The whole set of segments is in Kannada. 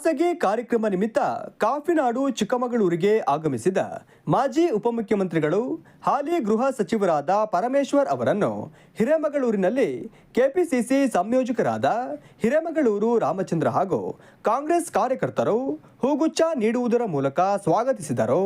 ಖಾಸಗಿ ಕಾರ್ಯಕ್ರಮ ನಿಮಿತ್ತ ಕಾಫಿನಾಡು ಚಿಕ್ಕಮಗಳೂರಿಗೆ ಆಗಮಿಸಿದ ಮಾಜಿ ಉಪಮುಖ್ಯಮಂತ್ರಿಗಳು ಹಾಲಿ ಗೃಹ ಸಚಿವರಾದ ಪರಮೇಶ್ವರ್ ಅವರನ್ನು ಹಿರೇಮಗಳೂರಿನಲ್ಲಿ ಕೆಪಿಸಿಸಿ ಸಂಯೋಜಕರಾದ ಹಿರೇಮಗಳೂರು ರಾಮಚಂದ್ರ ಹಾಗೂ ಕಾಂಗ್ರೆಸ್ ಕಾರ್ಯಕರ್ತರು ಹೂಗುಚ್ಛ ನೀಡುವುದರ ಮೂಲಕ ಸ್ವಾಗತಿಸಿದರು.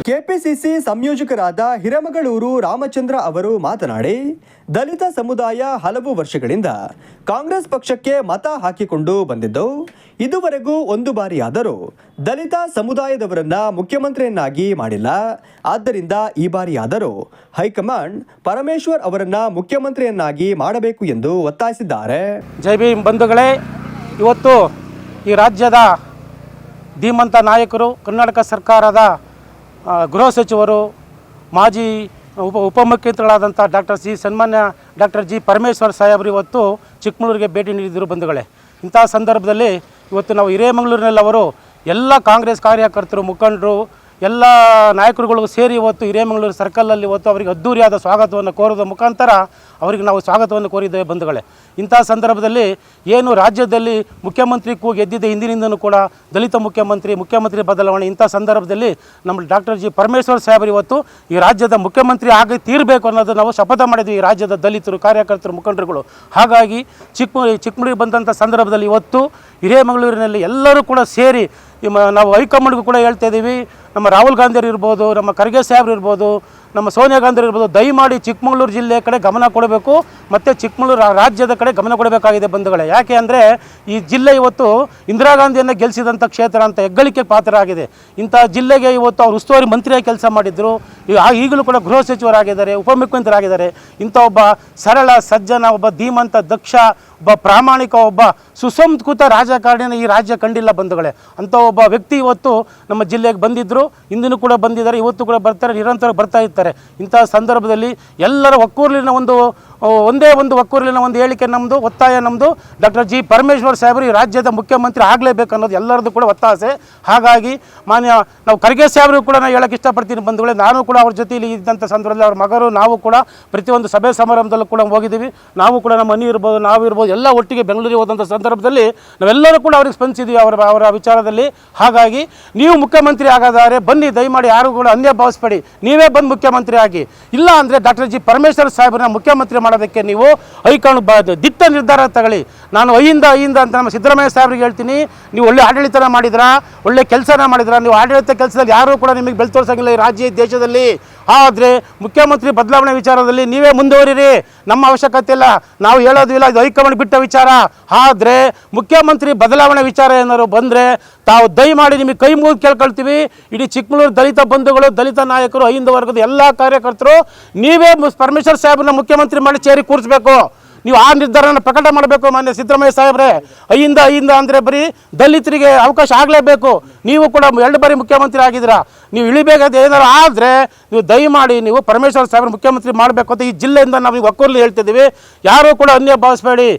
ಕೆಪಿಸಿಸಿ ಸಂಯೋಜಕರಾದ ಹಿರೇಮಗಳೂರು ರಾಮಚಂದ್ರ ಅವರು ಮಾತನಾಡಿ, ದಲಿತ ಸಮುದಾಯ ಹಲವು ವರ್ಷಗಳಿಂದ ಕಾಂಗ್ರೆಸ್ ಪಕ್ಷಕ್ಕೆ ಮತ ಹಾಕಿಕೊಂಡು ಬಂದಿದ್ದು, ಇದುವರೆಗೂ ಒಂದು ಬಾರಿಯಾದರೂ ದಲಿತ ಸಮುದಾಯದವರನ್ನ ಮುಖ್ಯಮಂತ್ರಿಯನ್ನಾಗಿ ಮಾಡಿಲ್ಲ. ಆದ್ದರಿಂದ ಈ ಬಾರಿಯಾದರೂ ಹೈಕಮಾಂಡ್ ಪರಮೇಶ್ವರ್ ಅವರನ್ನ ಮುಖ್ಯಮಂತ್ರಿಯನ್ನಾಗಿ ಮಾಡಬೇಕು ಎಂದು ಒತ್ತಾಯಿಸಿದ್ದಾರೆ. ಜೈ ಭೀಮ್ ಬಂಧುಗಳೇ, ಇವತ್ತು ಈ ರಾಜ್ಯದ ಧೀಮಂತ ನಾಯಕರು, ಕರ್ನಾಟಕ ಸರ್ಕಾರದ ಗೃಹ ಸಚಿವರು, ಮಾಜಿ ಉಪಮುಖ್ಯಮಂತ್ರಿಗಳಾದಂಥ ಸನ್ಮಾನ್ಯ ಡಾಕ್ಟರ್ ಜಿ ಪರಮೇಶ್ವರ್ ಸಾಹೇಬರು ಇವತ್ತು ಚಿಕ್ಕಮಗಳೂರಿಗೆ ಭೇಟಿ ನೀಡಿದರು. ಬಂಧುಗಳೇ, ಇಂತಹ ಸಂದರ್ಭದಲ್ಲಿ ಇವತ್ತು ನಾವು ಹಿರೇಮಗಳೂರಿನಲ್ಲಿ ಅವರು ಎಲ್ಲ ಕಾಂಗ್ರೆಸ್ ಕಾರ್ಯಕರ್ತರು, ಮುಖಂಡರು, ಎಲ್ಲ ನಾಯಕರುಗಳು ಸೇರಿ ಇವತ್ತು ಹಿರೇಮಗಳೂರು ಸರ್ಕಲಲ್ಲಿ ಇವತ್ತು ಅವರಿಗೆ ಅದ್ದೂರಿಯಾದ ಸ್ವಾಗತವನ್ನು ಕೋರೋದ್ರ ಮುಖಾಂತರ ಅವರಿಗೆ ನಾವು ಸ್ವಾಗತವನ್ನು ಕೋರಿದ್ದೇವೆ. ಬಂಧುಗಳೇ, ಇಂಥ ಸಂದರ್ಭದಲ್ಲಿ ಏನು ರಾಜ್ಯದಲ್ಲಿ ಮುಖ್ಯಮಂತ್ರಿ ಕೂಗಿ ಎದ್ದಿದ್ದ ಹಿಂದಿನಿಂದನೂ ಕೂಡ ದಲಿತ ಮುಖ್ಯಮಂತ್ರಿ ಬದಲಾವಣೆ, ಇಂಥ ಸಂದರ್ಭದಲ್ಲಿ ನಮ್ಮ ಡಾಕ್ಟರ್ ಜಿ ಪರಮೇಶ್ವರ್ ಸಾಹೇಬರು ಇವತ್ತು ಈ ರಾಜ್ಯದ ಮುಖ್ಯಮಂತ್ರಿ ಆಗಿ ತೀರಬೇಕು ಅನ್ನೋದು ನಾವು ಶಪಥ ಮಾಡಿದ್ವಿ, ಈ ರಾಜ್ಯದ ದಲಿತರು, ಕಾರ್ಯಕರ್ತರು, ಮುಖಂಡರುಗಳು. ಹಾಗಾಗಿ ಚಿಕ್ಕಮಗಳೂರಿಗೆ ಬಂದಂಥ ಸಂದರ್ಭದಲ್ಲಿ ಇವತ್ತು ಹಿರೇಮಗಳೂರಿನಲ್ಲಿ ಎಲ್ಲರೂ ಕೂಡ ಸೇರಿ ನಾವು ಹೈಕಮಾಂಡ್ಗೂ ಕೂಡ ಹೇಳ್ತಾ ಇದ್ದೀವಿ. ನಮ್ಮ ರಾಹುಲ್ ಗಾಂಧಿ ಇರ್ಬೋದು, ನಮ್ಮ ಖರ್ಗೆ ಸಾಹೇಬ್ರು ಇರ್ಬೋದು, ನಮ್ಮ ಸೋನಿಯಾ ಗಾಂಧಿ ಇರ್ಬೋದು, ದಯಮಾಡಿ ಚಿಕ್ಕಮಗಳೂರು ಜಿಲ್ಲೆ ಕಡೆ ಗಮನ ಕೊಡಬೇಕು ಮತ್ತು ಚಿಕ್ಕಮಗಳೂರು ರಾಜ್ಯದ ಕಡೆ ಗಮನ ಕೊಡಬೇಕಾಗಿದೆ. ಬಂಧುಗಳೇ, ಯಾಕೆ ಅಂದರೆ ಈ ಜಿಲ್ಲೆ ಇವತ್ತು ಇಂದಿರಾ ಗಾಂಧಿಯನ್ನು ಗೆಲ್ಲಿಸಿದಂಥ ಕ್ಷೇತ್ರ ಅಂತ ಹೆಗ್ಗಳಿಕೆ ಪಾತ್ರ ಆಗಿದೆ. ಇಂಥ ಜಿಲ್ಲೆಗೆ ಇವತ್ತು ಅವರು ಉಸ್ತುವಾರಿ ಮಂತ್ರಿಯಾಗಿ ಕೆಲಸ ಮಾಡಿದ್ರು, ಈಗಲೂ ಕೂಡ ಗೃಹ ಸಚಿವರಾಗಿದ್ದಾರೆ, ಉಪಮುಖ್ಯಮಂತ್ರಿಯಾಗಿದ್ದಾರೆ. ಇಂಥ ಒಬ್ಬ ಸರಳ ಸಜ್ಜನ, ಒಬ್ಬ ಧೀಮಂತ, ದಕ್ಷ, ಒಬ್ಬ ಪ್ರಾಮಾಣಿಕ, ಒಬ್ಬ ಸುಸಂಸ್ಕೃತ ರಾಜಕಾರಣಿನ ಈ ರಾಜ್ಯ ಕಂಡಿಲ್ಲ. ಬಂಧುಗಳೇ, ಅಂಥ ಒಬ್ಬ ವ್ಯಕ್ತಿ ಇವತ್ತು ನಮ್ಮ ಜಿಲ್ಲೆಗೆ ಬಂದಿದ್ದರು, ಇಂದಿನೂ ಕೂಡ ಬಂದಿದ್ದಾರೆ, ಇವತ್ತು ಕೂಡ ಬರ್ತಾರೆ, ನಿರಂತರ ಬರ್ತಾ ಇರ್ತಾರೆ. ಇಂತಹ ಸಂದರ್ಭದಲ್ಲಿ ಎಲ್ಲರ ಒಕ್ಕೂರಲಿನ ಒಂದೇ ಒಂದು ಒಕ್ಕೂರಲಿನ ಒಂದು ಹೇಳಿಕೆ ನಮ್ಮದು, ಒತ್ತಾಯ ನಮ್ಮದು, ಡಾಕ್ಟರ್ ಜಿ ಪರಮೇಶ್ವರ್ ಸಾಹೇಬರು ಈ ರಾಜ್ಯದ ಮುಖ್ಯಮಂತ್ರಿ ಆಗಲೇಬೇಕು ಅನ್ನೋದು ಎಲ್ಲರದ್ದು ಕೂಡ ಒತ್ತಾಸೆ. ಹಾಗಾಗಿ ನಾವು ಖರ್ಗೆ ಸಾಹೇಬರು ಕೂಡ ನಾನು ಹೇಳೋಕ್ಕೆ ಇಷ್ಟಪಡ್ತೀನಿ. ಬಂಧುಗಳೇ, ನಾನು ಕೂಡ ಅವ್ರ ಜೊತೆಯಲ್ಲಿ ಇದ್ದಂಥ ಸಂದರ್ಭದಲ್ಲಿ ಅವ್ರ ಮಗರು, ನಾವು ಕೂಡ ಪ್ರತಿಯೊಂದು ಸಭೆ ಸಮಾರಂಭದಲ್ಲೂ ಕೂಡ ಹೋಗಿದ್ದೀವಿ. ನಾವು ಕೂಡ ನಮ್ಮ ಮನೆ ಇರ್ಬೋದು, ನಾವು ಇರ್ಬೋದು, ಎಲ್ಲ ಒಟ್ಟಿಗೆ ಬೆಂಗಳೂರಿಗೆ ಹೋದಂಥ ಸಂದರ್ಭದಲ್ಲಿ ನಾವೆಲ್ಲರೂ ಕೂಡ ಅವ್ರಿಗೆ ಸ್ಪಂದಿಸಿದ್ವಿ ಅವರ ವಿಚಾರದಲ್ಲಿ. ಹಾಗಾಗಿ ನೀವು ಮುಖ್ಯಮಂತ್ರಿ ಆಗೋದಾದರೆ ಬನ್ನಿ, ದಯಮಾಡಿ ಯಾರು ಕೂಡ ಅನ್ಯ ಭಾವಿಸ್ಬೇಡಿ, ನೀವೇ ಬಂದು ಮುಖ್ಯಮಂತ್ರಿ ಆಗಿ. ಇಲ್ಲ ಅಂದರೆ ಡಾಕ್ಟರ್ ಜಿ ಪರಮೇಶ್ವರ್ ಸಾಹೇಬ್ರನ್ನ ಮುಖ್ಯಮಂತ್ರಿ ಮಾಡೋದಕ್ಕೆ ನೀವು ಹೈಕಮಾಂಡ್ ದಿಟ್ಟ ನಿರ್ಧಾರ ತಗೊಳ್ಳಿ. ನಾನು ಅಹಿಂದ ಅಂತ ನಮ್ಮ ಸಿದ್ದರಾಮಯ್ಯ ಸಾಹೇಬ್ರಿಗೆ ಹೇಳ್ತೀನಿ, ನೀವು ಒಳ್ಳೆ ಆಡಳಿತನ ಮಾಡಿದ್ರಾ, ಒಳ್ಳೆ ಕೆಲಸನ ಮಾಡಿದ್ರಾ. ನೀವು ಆಡಳಿತ ಕೆಲಸದಲ್ಲಿ ಯಾರೂ ಕೂಡ ನಿಮಗೆ ಬೆಲೆ ತೋರಿಸೋಂಗಿಲ್ಲ ಈ ರಾಜ್ಯ ದೇಶದಲ್ಲಿ. ಆದರೆ ಮುಖ್ಯಮಂತ್ರಿ ಬದಲಾವಣೆ ವಿಚಾರದಲ್ಲಿ ನೀವೇ ಮುಂದುವರಿರಿ, ನಮ್ಮ ಅವಶ್ಯಕತೆ ಇಲ್ಲ, ನಾವು ಹೇಳೋದಿಲ್ಲ, ಇದು ಹೈಕಮಾಂಡ್ ಬಿಟ್ಟ ವಿಚಾರ. ಆದರೆ ಮುಖ್ಯಮಂತ್ರಿ ಬದಲಾವಣೆ ವಿಚಾರ ಏನಾದ್ರು ಬಂದರೆ ತಾವು ದಯಮಾಡಿ ನಿಮಗೆ ಕೈ ಮುಗಿದು ಕೇಳ್ಕೊಳ್ತೀವಿ. ಇಡೀ ಚಿಕ್ಕಮಗಳೂರು ದಲಿತ ಬಂಧುಗಳು, ದಲಿತ ನಾಯಕರು, ಅಹಿಂದ ವರ್ಗದ ಎಲ್ಲ ಕಾರ್ಯಕರ್ತರು ನೀವೇ ಪರಮೇಶ್ವರ್ ಸಾಹೇಬ್ರನ್ನ ಮುಖ್ಯಮಂತ್ರಿ ಮಾಡಿ ಚೇರಿ ಕೂರಿಸಬೇಕು. ನೀವು ಆ ನಿರ್ಧಾರನ ಪ್ರಕಟ ಮಾಡಬೇಕು. ಮಾನ್ಯ ಸಿದ್ದರಾಮಯ್ಯ ಸಾಹೇಬ್ರೆ, ಅಹಿಂದ ಅಂದರೆ ಬರೀ ದಲಿತರಿಗೆ ಅವಕಾಶ ಆಗಲೇಬೇಕು. ನೀವು ಕೂಡ 2 ಬಾರಿ ಮುಖ್ಯಮಂತ್ರಿ ಆಗಿದ್ದೀರಾ, ನೀವು ಇಳಿಬೇಕಾದ ಏನಾರು ಆದರೆ ನೀವು ದಯಮಾಡಿ ನೀವು ಪರಮೇಶ್ವರ್ ಸಾಹೇಬ್ರ ಮುಖ್ಯಮಂತ್ರಿ ಮಾಡಬೇಕು ಅಂತ ಈ ಜಿಲ್ಲೆಯಿಂದ ನಾವು ಈಗ ಒಕ್ಕೂರಲ್ಲಿ ಹೇಳ್ತಿದ್ದೀವಿ. ಯಾರೂ ಕೂಡ ಅನ್ಯ ಭಾವಿಸಬೇಡಿ.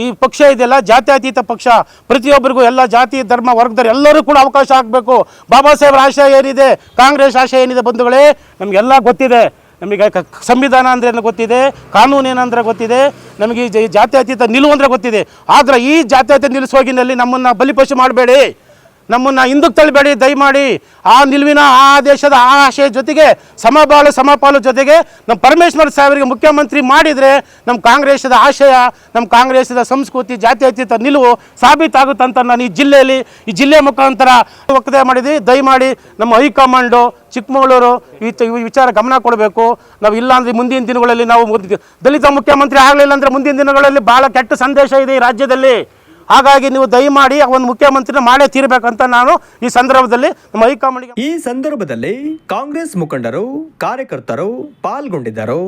ಈ ಪಕ್ಷ ಇದೆಯಲ್ಲ ಜಾತ್ಯತೀತ ಪಕ್ಷ, ಪ್ರತಿಯೊಬ್ಬರಿಗೂ ಎಲ್ಲ ಜಾತಿ, ಧರ್ಮ, ವರ್ಗದವರು ಎಲ್ಲರೂ ಕೂಡ ಅವಕಾಶ ಆಗಬೇಕು. ಬಾಬಾ ಸಾಹೇಬ್ರ ಆಶಯ ಏನಿದೆ, ಕಾಂಗ್ರೆಸ್ ಆಶಯ ಏನಿದೆ ಬಂಧುಗಳೇ, ನಮಗೆಲ್ಲ ಗೊತ್ತಿದೆ. ನಮಗೆ ಸಂವಿಧಾನ ಅಂದರೆ ಗೊತ್ತಿದೆ, ಕಾನೂನು ಏನಂದ್ರೆ ಗೊತ್ತಿದೆ, ನಮಗೆ ಈ ಜಾತ್ಯತೀತ ನಿಲುವು ಅಂದರೆ ಗೊತ್ತಿದೆ. ಆದರೆ ಈ ಜಾತ್ಯತೀತ ನಿಲ್ಲಿಸೋಗಿನಲ್ಲಿ ನಮ್ಮನ್ನು ಬಲಿಪಶು ಮಾಡಬೇಡಿ, ನಮ್ಮನ್ನು ಹಿಂದಕ್ಕೆ ತಳ್ಳಬೇಡಿ. ದಯಮಾಡಿ ಆ ನಿಲುವಿನ, ಆ ದೇಶದ ಆ ಆಶಯ ಜೊತೆಗೆ ಸಮಬಾಳು ಸಮಪಾಲು ಜೊತೆಗೆ ನಮ್ಮ ಪರಮೇಶ್ವರ್ ಸಾಹೇಬರಿಗೆ ಮುಖ್ಯಮಂತ್ರಿ ಮಾಡಿದರೆ ನಮ್ಮ ಕಾಂಗ್ರೆಸ್ದ ಆಶಯ, ನಮ್ಮ ಕಾಂಗ್ರೆಸ್ದ ಸಂಸ್ಕೃತಿ, ಜಾತ್ಯತೀತ ನಿಲುವು ಸಾಬೀತಾಗುತ್ತಂತ ನಾನು ಈ ಜಿಲ್ಲೆ ಮುಖಾಂತರ ಒಕ್ಕದೆ ಮಾಡಿದ್ವಿ. ದಯಮಾಡಿ ನಮ್ಮ ಹೈಕಮಾಂಡು ಚಿಕ್ಕಮಗಳೂರು ಈ ವಿಚಾರ ಗಮನ ಕೊಡಬೇಕು. ನಾವು ಇಲ್ಲಾಂದರೆ ಮುಂದಿನ ದಿನಗಳಲ್ಲಿ ನಾವು ದಲಿತ ಮುಖ್ಯಮಂತ್ರಿ ಆಗಲಿಲ್ಲ ಅಂದರೆ ಮುಂದಿನ ದಿನಗಳಲ್ಲಿ ಭಾಳ ಕೆಟ್ಟ ಸಂದೇಶ ಇದೆ ಈ ರಾಜ್ಯದಲ್ಲಿ. ಹಾಗಾಗಿ ನೀವು ದಯಮಾಡಿ ಒಂದು ಮುಖ್ಯಮಂತ್ರಿನ ಮಾಡೇ ತೀರಬೇಕಂತ ನಾನು ಈ ಸಂದರ್ಭದಲ್ಲಿ ನಮ್ಮ ಹೈಕಮಾಂಡ್ಗೆ ಈ ಸಂದರ್ಭದಲ್ಲಿ ಕಾಂಗ್ರೆಸ್ ಮುಖಂಡರು, ಕಾರ್ಯಕರ್ತರು ಪಾಲ್ಗೊಂಡಿದ್ದರು.